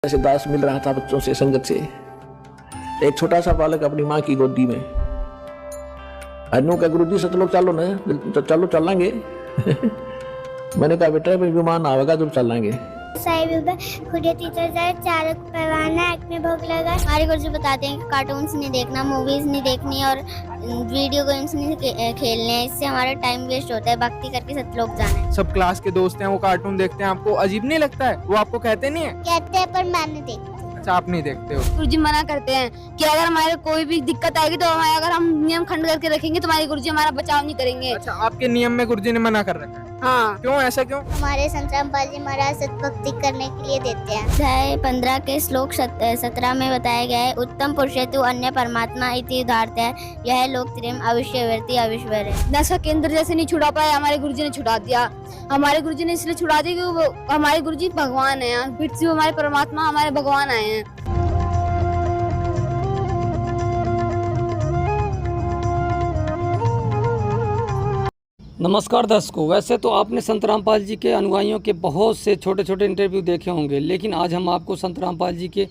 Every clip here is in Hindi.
जैसे दास मिल रहा था बच्चों से संगत से। एक छोटा सा बालक अपनी माँ की गोदी में। अनु का गुरुजी सतलोक चलो ना, चलो चलेंगे। मैंने कहा बेटा विमान आवेगा जब चलेंगे। चालक परवाना एक्ट में भोग लगा। हमारे गुरुजी बताते हैं कि कार्टून्स नहीं देखना, मूवीज नहीं देखनी और वीडियो गेम्स नहीं खेलने हैं, इससे हमारा टाइम वेस्ट होता है। भक्ति करके सतलोक जाना है। सब क्लास के दोस्त हैं, वो कार्टून देखते हैं, आपको अजीब नहीं लगता है? वो आपको कहते नहीं है? कहते हैं पर मैं नहीं देखती। अच्छा, आप नहीं देखते हो? गुरुजी मना करते हैं कि अगर हमारे कोई भी दिक्कत आएगी तो अगर हम नियम खंड करके रखेंगे तो हमारे गुरुजी हमारा बचाव नहीं करेंगे। अच्छा, आपके नियम में गुरुजी ने मना कर रखा है? हाँ। क्यों, ऐसा क्यों? हमारे संत रामपाल जी महाराज सतभक्ति करने के लिए देते हैं। अध्याय 15 के श्लोक 17 में बताया गया है, उत्तम पुरुषेतु अन्य परमात्मा इति उदाहरत है, यह लोक त्रियम अविश्यवर्ती अविश्वर है। नशा केंद्र जैसे नहीं छुड़ा पाया, हमारे गुरुजी ने छुड़ा दिया। हमारे गुरुजी ने इसलिए छुड़ा दिया कि वो हमारे गुरुजी भगवान है, फिर से हमारे परमात्मा हमारे भगवान आए हैं। नमस्कार दर्शकों, वैसे तो आपने संत रामपाल जी के अनुयायियों के बहुत से छोटे छोटे इंटरव्यू देखे होंगे, लेकिन आज हम आपको संत रामपाल जी के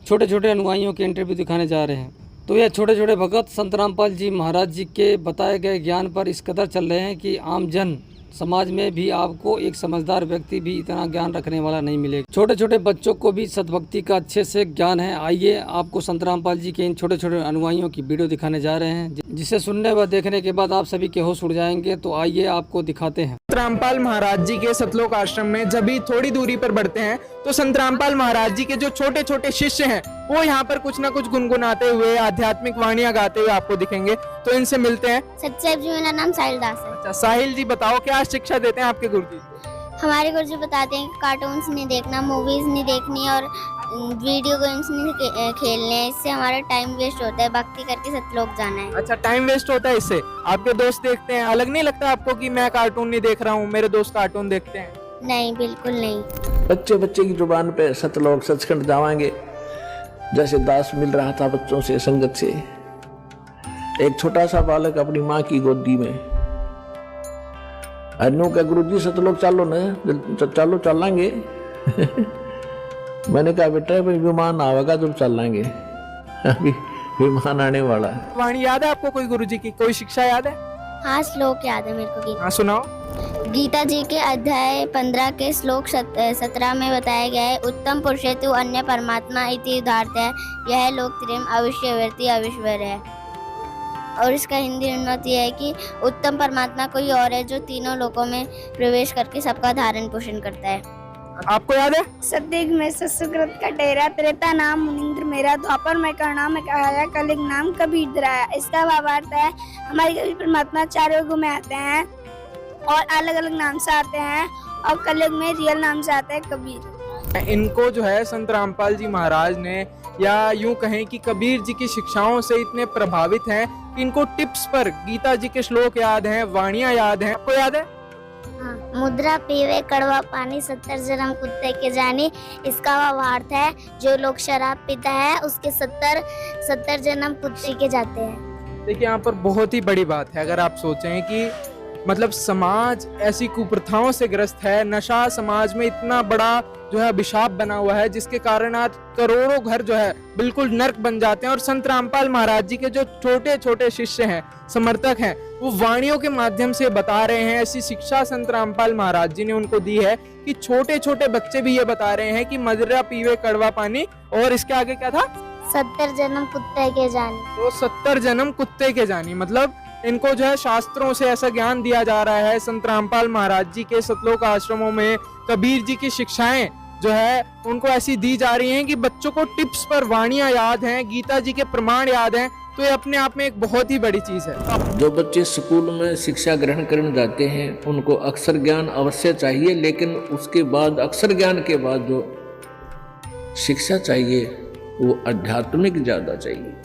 छोटे छोटे अनुयायियों के इंटरव्यू दिखाने जा रहे हैं। तो यह छोटे छोटे भगत संत रामपाल जी महाराज जी के बताए गए ज्ञान पर इस कदर चल रहे हैं कि आम जन समाज में भी आपको एक समझदार व्यक्ति भी इतना ज्ञान रखने वाला नहीं मिलेगा। छोटे छोटे बच्चों को भी सतभक्ति का अच्छे से ज्ञान है। आइए आपको संत रामपाल जी के इन छोटे छोटे अनुयायियों की वीडियो दिखाने जा रहे हैं, जिसे सुनने व देखने के बाद आप सभी के होश उड़ जाएंगे। तो आइए आपको दिखाते हैं। संत रामपाल महाराज जी के सतलोक आश्रम में जब भी थोड़ी दूरी पर बढ़ते हैं तो संत रामपाल महाराज जी के जो छोटे छोटे शिष्य हैं वो यहाँ पर कुछ न कुछ गुनगुनाते हुए आध्यात्मिक वाणियां गाते हुए आपको दिखेंगे। तो इनसे मिलते हैं। सच्चाई जी, मेरा नाम साहिल दास है। अच्छा साहिल जी, बताओ क्या शिक्षा देते हैं आपके गुरुजी? हमारे गुरुजी बताते हैं कि कार्टून्स नहीं देखना, मूवीज नहीं देखनी और वीडियो गेम्स नहीं खेलने हैं, इससे हमारा टाइम वेस्ट होता है। भक्ति करके सतलोक जाना है। अच्छा, टाइम वेस्ट होता है इससे? आपके दोस्त देखते हैं, अलग नहीं लगता आपको कि मैं कार्टून नहीं देख रहा हूँ, मेरे दोस्त कार्टून देखते हैं? नहीं, बिल्कुल नहीं। बच्चे बच्चे की जुबान पे सतलोक सचखंड जावांगे। जैसे दास मिल रहा था बच्चों से संगत से। एक छोटा सा बालक अपनी माँ की गोदी में। अनु का गुरुजी सतलोक चलो ना, चलो चलेंगे। मैंने कहा बेटा विमान आवेगा जब चलेंगे। अभी विमान आने वाला है। वाणी याद है आपको कोई गुरुजी की? कोई शिक्षा याद है? हाँ, श्लोक याद है मेरे को। हाँ, सुनाओ। गीता जी के अध्याय 15 के श्लोक 17 में बताया गया है, उत्तम पुरुषेतु अन्य परमात्मा इति उदाहरत है, यह लोक त्रियम अविश्यवर्ती अविश्वर है। और इसका हिंदी अनुवाद यह है कि उत्तम परमात्मा कोई और है जो तीनों लोकों में प्रवेश करके सबका धारण पोषण करता है। आपको याद है? सतयुग में सुकृत का डेरा, त्रेता नाम मुनिंद्र मेरा, द्वापर में करुणा में कहाया, कलियुग नाम कबीर दराया। इसका भावार्थ है हमारे कबीर परमात्मा चार युगों में आते हैं और अलग अलग नाम से आते हैं, और कलयुग में रियल नाम से आता है कबीर। इनको जो है संत रामपाल जी महाराज ने, या यूं कहें कि कबीर जी की शिक्षाओं से इतने प्रभावित हैं कि इनको टिप्स पर गीता जी के श्लोक याद हैं, वाणियां याद हैं। आपको याद है? हाँ, मुद्रा पीवे कड़वा पानी 70 जन्म कुत्ते के जानी। इसका भावार्थ है जो लोग शराब पीता है उसके 70 जन्म कुत्ते के जाते हैं। देखिए, यहाँ पर बहुत ही बड़ी बात है। अगर आप सोचें कि मतलब समाज ऐसी कुप्रथाओं से ग्रस्त है, नशा समाज में इतना बड़ा जो है अभिशाप बना हुआ है, जिसके कारण आज करोड़ों घर जो है बिल्कुल नर्क बन जाते हैं। और संत रामपाल महाराज जी के जो छोटे छोटे शिष्य हैं, समर्थक हैं, वो वाणियों के माध्यम से बता रहे हैं। ऐसी शिक्षा संत रामपाल महाराज जी ने उनको दी है कि छोटे छोटे बच्चे भी ये बता रहे हैं कि मदिरा पीवे कड़वा पानी, और इसके आगे क्या था? 70 जन्म कुत्ते के जानी। तो 70 जन्म कुत्ते के जानी, मतलब इनको जो है शास्त्रों से ऐसा ज्ञान दिया जा रहा है। संत रामपाल महाराज जी के सतलोक आश्रमों में कबीर जी की शिक्षाएं जो है उनको ऐसी दी जा रही हैं कि बच्चों को टिप्स पर वाणियां याद हैं, गीता जी के प्रमाण याद हैं। तो ये अपने आप में एक बहुत ही बड़ी चीज है। जो बच्चे स्कूल में शिक्षा ग्रहण करने जाते हैं उनको अक्षर ज्ञान अवश्य चाहिए, लेकिन उसके बाद अक्षर ज्ञान के बाद जो शिक्षा चाहिए वो आध्यात्मिक ज्यादा चाहिए।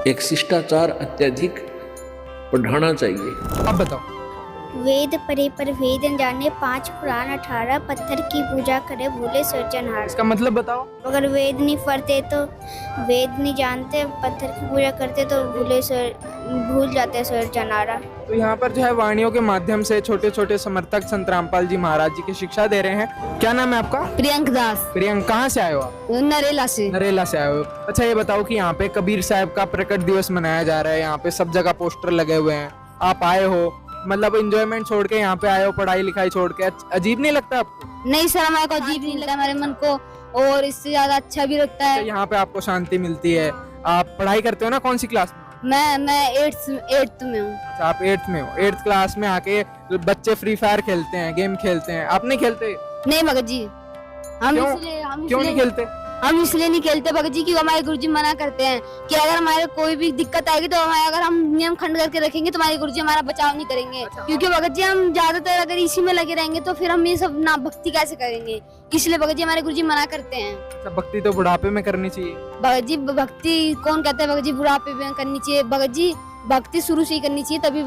एक शिष्टाचार अत्यधिक पढ़ाना चाहिए। अब बताओ। वेद पढ़े पर वेद न जाने, 5 पुराण 18 पत्थर की पूजा करे भूले सिरजनहार। इसका मतलब बताओ। अगर वेद नहीं पढ़ते तो वेद नहीं जानते, पत्थर की पूजा करते तो भूल जाते सिरजनहारा। तो यहाँ पर जो है वाणियों के माध्यम से छोटे छोटे समर्थक संत रामपाल जी महाराज जी की शिक्षा दे रहे हैं। क्या नाम है आपका? प्रियंक दास, प्रियंक, कहाँ से आए हो आप? नरेला से। नरेला से आए हो। अच्छा ये बताओ कि यहाँ पे कबीर साहब का प्रकट दिवस मनाया जा रहा है, यहाँ पे सब जगह पोस्टर लगे हुए हैं, आप आए हो, मतलब एंजॉयमेंट छोड़ के यहाँ पे आए हो, पढ़ाई लिखाई छोड़ के, अजीब नहीं लगता आपको? नहीं सर, हमारे को अजीब नहीं लगा, हमारे मन को और इससे ज्यादा अच्छा भी लगता है। यहाँ पे आपको शांति मिलती है। आप पढ़ाई करते हो ना, कौन सी क्लास में? मैं 8th में हूँ। अच्छा आप 8th में हो। 8th क्लास में आके बच्चे फ्री फायर खेलते हैं, गेम खेलते हैं, आप नहीं खेलते? नहीं भगत जी, क्यों नहीं खेलते? हम इसलिए नहीं खेलते भगत जी, क्योंकि हमारे गुरुजी मना करते हैं कि अगर हमारे कोई भी दिक्कत आएगी तो अगर हम नियम खंड करके रखेंगे तो हमारे गुरुजी हमारा बचाव नहीं करेंगे। क्योंकि भगत जी हम ज्यादातर अगर इसी में लगे रहेंगे तो फिर हम ये सब ना भक्ति कैसे करेंगे, इसलिए भगत जी हमारे गुरुजी मना करते हैं। अच्छा, भक्ति तो बुढ़ापे में करनी चाहिए। भगत जी भक्ति कौन कहता है भगत जी बुढ़ापे में करनी चाहिए? भगत जी भक्ति शुरू से ही करनी चाहिए, तभी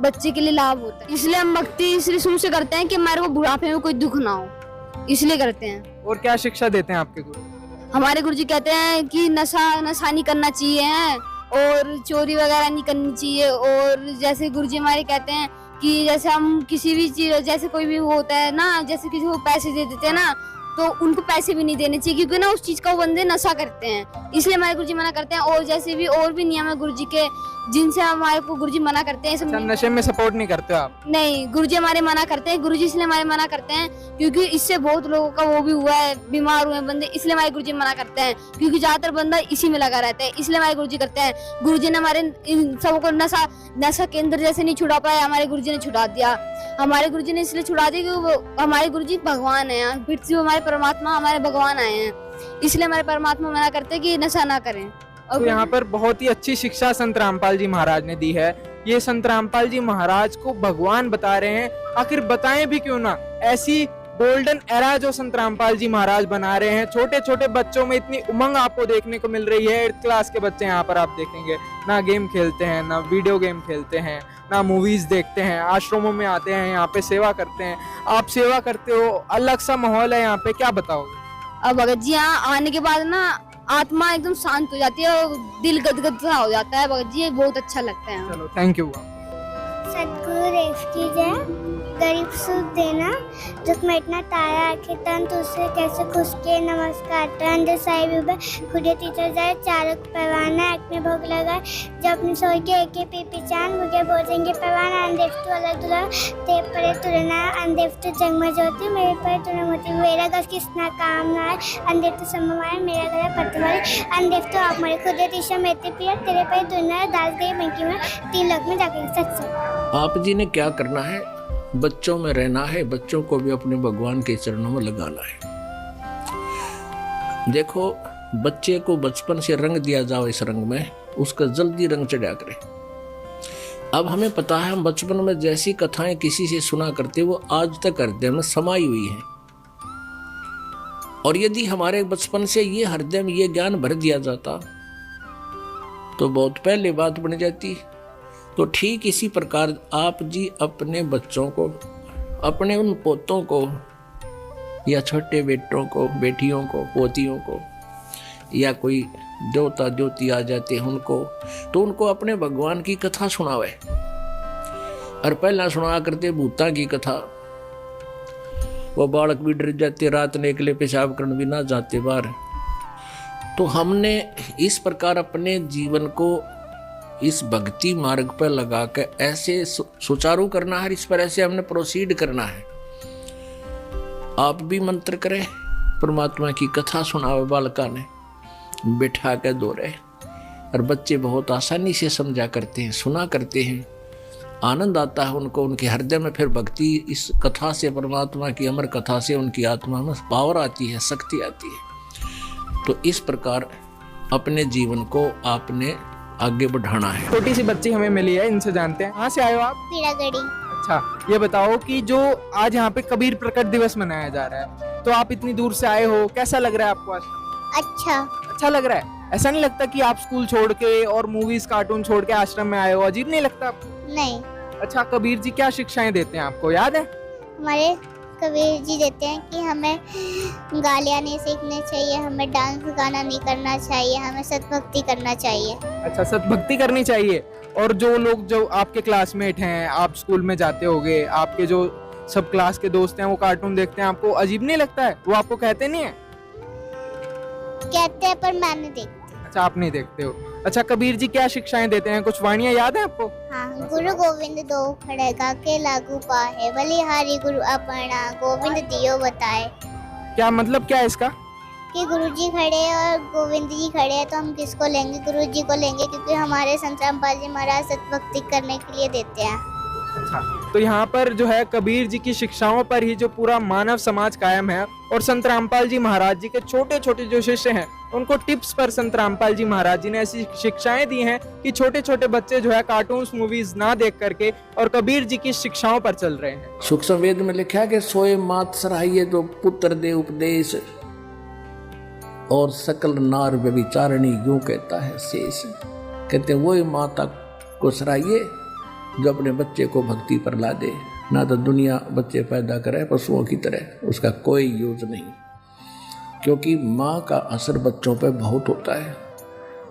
बच्चे के लिए लाभ होता है। इसलिए हम भक्ति इसलिए शुरू से करते हैं कि हमारे को बुढ़ापे में कोई दुख ना हो, इसलिए करते हैं। और क्या शिक्षा देते हैं आपके गुरु? हमारे गुरुजी कहते हैं कि नशा नहीं करना चाहिए है और चोरी वगैरह नहीं करनी चाहिए। और जैसे गुरुजी हमारे कहते हैं कि जैसे हम किसी भी चीज, जैसे कोई भी होता है ना, जैसे किसी को पैसे दे देते हैं ना, तो उनको पैसे भी नहीं देने चाहिए, क्योंकि ना उस चीज का वो बंदे नशा करते हैं, इसलिए हमारे गुरुजी मना करते हैं। और जैसे भी और भी नियम है गुरुजी के, जिनसे हमारे को गुरुजी मना करते हैं। अच्छा, नशे में सपोर्ट नहीं करते हो आप? नहीं, गुरुजी हमारे मना करते हैं। गुरुजी इसलिए हमारे मना करते हैं क्योंकि इससे बहुत लोगों का वो भी हुआ है, बीमार हुए बंदे, इसलिए हमारे गुरुजी मना करते हैं। क्योंकि ज्यादातर बंदा इसी में लगा रहता है, इसलिए हमारे गुरुजी करते हैं। गुरुजी ने हमारे इन सबको नशा केंद्र जैसे नहीं छुड़ा पाया, हमारे गुरुजी ने छुड़ा दिया। हमारे गुरुजी ने इसलिए छुड़ा दिया क्योंकि हमारे गुरुजी भगवान है, हमारे परमात्मा हमारे भगवान आए हैं, इसलिए हमारे परमात्मा मना करते हैं कि नशा ना करें। तो यहाँ पर बहुत ही अच्छी शिक्षा संत रामपाल जी महाराज ने दी है। ये संत रामपाल जी महाराज को भगवान बता रहे हैं, आखिर बताएं भी क्यों ना। ऐसी गोल्डन एरा जो संत रामपाल जी महाराज बना रहे हैं, छोटे छोटे बच्चों में इतनी उमंग आपको देखने को मिल रही है। 8th क्लास के बच्चे यहाँ पर आप देखेंगे, ना गेम खेलते हैं, ना वीडियो गेम खेलते हैं, ना मूवीज देखते हैं, आश्रमों में आते हैं, यहाँ पे सेवा करते हैं। आप सेवा करते हो, अलग सा माहौल है यहाँ पे, क्या बताओगे? अब भगत जी यहाँ आने के बाद ना आत्मा एकदम शांत हो जाती है और दिल गदगद सा हो जाता है। भगत जी बहुत अच्छा लगता है। चलो, थैंक यू। सतगुरु रेख की जय। गरीब सुख देना, दुख मिटना, तारा आखे तन तुझसे कैसे खुश के नमस्कार। टन जो साहिब उबे खुदे तीतर जाए, चारों परवाना एक में भोग लगाए। जब अपने सोई के एक पी चांद मुझे बोझेंगे परवाना। अनदेव तू अलग दुला ते परे तुरना, अनदेव तू जग में ज्योति मेरे पर तुरंग होती। मेरा गस किसना काम ना है, अनदेव तू समवाय मेरा गला पतवारी। अनदेव तू आप मरे खुदे तीशा मेरे पिया, तेरे पर दुनिया दास दे मंकी में 3 लाख में जाके सत्संग। आप जी ने क्या करना है? बच्चों में रहना है, बच्चों को भी अपने भगवान के चरणों में लगाना है। देखो, बच्चे को बचपन से रंग दिया जाओ इस रंग में, उसका जल्दी रंग चढ़ा करे। अब हमें पता है, हम बचपन में जैसी कथाएं किसी से सुना करते वो आज तक हृदय में समाई हुई हैं। और यदि हमारे बचपन से ये हृदय में ये ज्ञान भर दिया जाता तो बहुत पहले बात बन जाती। तो ठीक इसी प्रकार आप जी अपने बच्चों को, अपने उन पोतों को या छोटे बेटों को, बेटियों को, पोतियों को, या कोई देवता ज्योति आ जाते हैं उनको, तो उनको अपने भगवान की कथा सुनावे। और पहला सुना करते भूता की कथा। वो बालक भी डर जाते, रात ने अकेले पेशाब करने भी ना जाते बाहर। तो हमने इस प्रकार अपने जीवन को इस भक्ति मार्ग पर लगा कर ऐसे सुचारू करना है, इस पर ऐसे हमने प्रोसीड करना है। आप भी मंत्र करें, परमात्मा की कथा सुनावे बालका ने बिठा के दोहरे, और बच्चे बहुत आसानी से समझा करते हैं, सुना करते हैं, आनंद आता है उनको, उनके हृदय में फिर भक्ति इस कथा से, परमात्मा की अमर कथा से उनकी आत्मा में पावर आती है, शक्ति आती है। तो इस प्रकार अपने जीवन को आपने आगे बढ़ाना है। छोटी सी बच्ची हमें मिली है, इनसे जानते हैं। कहाँ से आए हो आप? पीड़ागढ़ी। अच्छा, ये बताओ कि जो आज यहाँ पे कबीर प्रकट दिवस मनाया जा रहा है, तो आप इतनी दूर से आए हो, कैसा लग रहा है आपको आज? अच्छा लग रहा है। ऐसा नहीं लगता कि आप स्कूल छोड़ के और मूवीज कार्टून छोड़ के आश्रम में आए हो? अजीब नहीं लगता आपको? नहीं। अच्छा, कबीर जी क्या शिक्षाएं देते हैं आपको याद है? हमारे कबीर जी देते हैं कि हमें गालियाँ नहीं सीखनी चाहिए, हमें डांस गाना नहीं करना चाहिए, हमें सतभक्ति करना चाहिए। अच्छा, सतभक्ति करनी चाहिए। और जो लोग जो आपके क्लासमेट हैं, आप स्कूल में जाते होगे, आपके जो सब क्लास के दोस्त हैं वो कार्टून देखते हैं, आपको अजीब नहीं लगता है? वो आपको कहते नहीं है? कहते हैं पर मैं नहीं देखती। अच्छा, आप नहीं देखते हो। अच्छा, कबीर जी क्या शिक्षाएं देते हैं, कुछ वाणियां याद है आपको? हाँ, गुरु गोविंद दो खड़ेगा के लागू पाहे, बलिहारी गुरु अपना गोविंद दियो बताए। क्या मतलब क्या है इसका? कि गुरु जी खड़े हैं और गोविंद जी खड़े हैं तो हम किसको लेंगे? गुरु जी को लेंगे, क्योंकि हमारे संत रामपाल जी महाराज सतभक्ति करने के लिए देते हैं। अच्छा, तो यहाँ पर जो है कबीर जी की शिक्षाओं पर ही जो पूरा मानव समाज कायम है। और संत रामपाल जी महाराज जी के छोटे छोटे जो शिष्य हैं उनको टिप्स पर संत रामपाल जी महाराज जी ने ऐसी शिक्षाएं दी हैं कि छोटे छोटे बच्चे जो है कार्टून्स मूवीज ना देख करके और कबीर जी की शिक्षाओं पर चल रहे हैं। सूक्ष्म वेद में लिखा है कि सोए मात सराहिए जो पुत्र दे उपदेश, और सकल नार व्यभिचारिणी यूं कहता है शेष। कहते वही माता को सराहिए जो अपने बच्चे को भक्ति पर ला दे। ना तो दुनिया बच्चे पैदा करे पशुओं की तरह, उसका कोई यूज नहीं, क्योंकि माँ का असर बच्चों पर बहुत होता है,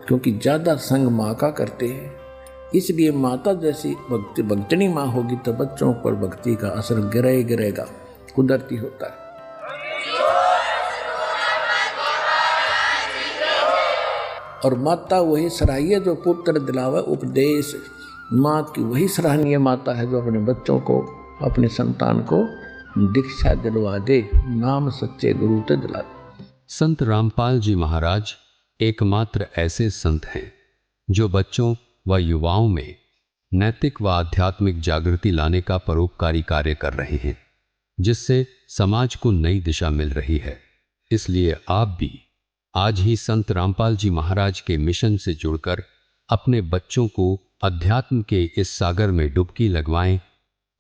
क्योंकि ज़्यादा संग माँ का करते हैं। इसलिए माता जैसी भक्तिनी माँ होगी तो बच्चों पर भक्ति का असर गिरेगा, कुदरती होता है। और माता वही सराहिए जो पुत्र दिलावे उपदेश। माँ की वही सराहनीय माता है जो अपने बच्चों को, अपने संतान को दीक्षा दिलवा दे, नाम सच्चे गुरु ते दिला दे। संत रामपाल जी महाराज एकमात्र ऐसे संत हैं जो बच्चों व युवाओं में नैतिक व आध्यात्मिक जागृति लाने का परोपकारी कार्य कर रहे हैं, जिससे समाज को नई दिशा मिल रही है। इसलिए आप भी आज ही संत रामपाल जी महाराज के मिशन से जुड़कर अपने बच्चों को अध्यात्म के इस सागर में डुबकी लगवाएं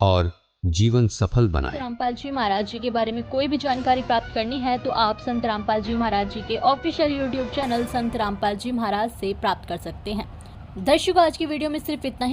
और जीवन सफल बनाएं। रामपाल जी महाराज जी के बारे में कोई भी जानकारी प्राप्त करनी है तो आप संत रामपाल जी महाराज जी के ऑफिशियल यूट्यूब चैनल संत रामपाल जी महाराज से प्राप्त कर सकते हैं। दर्शकों, आज की वीडियो में सिर्फ इतना ही।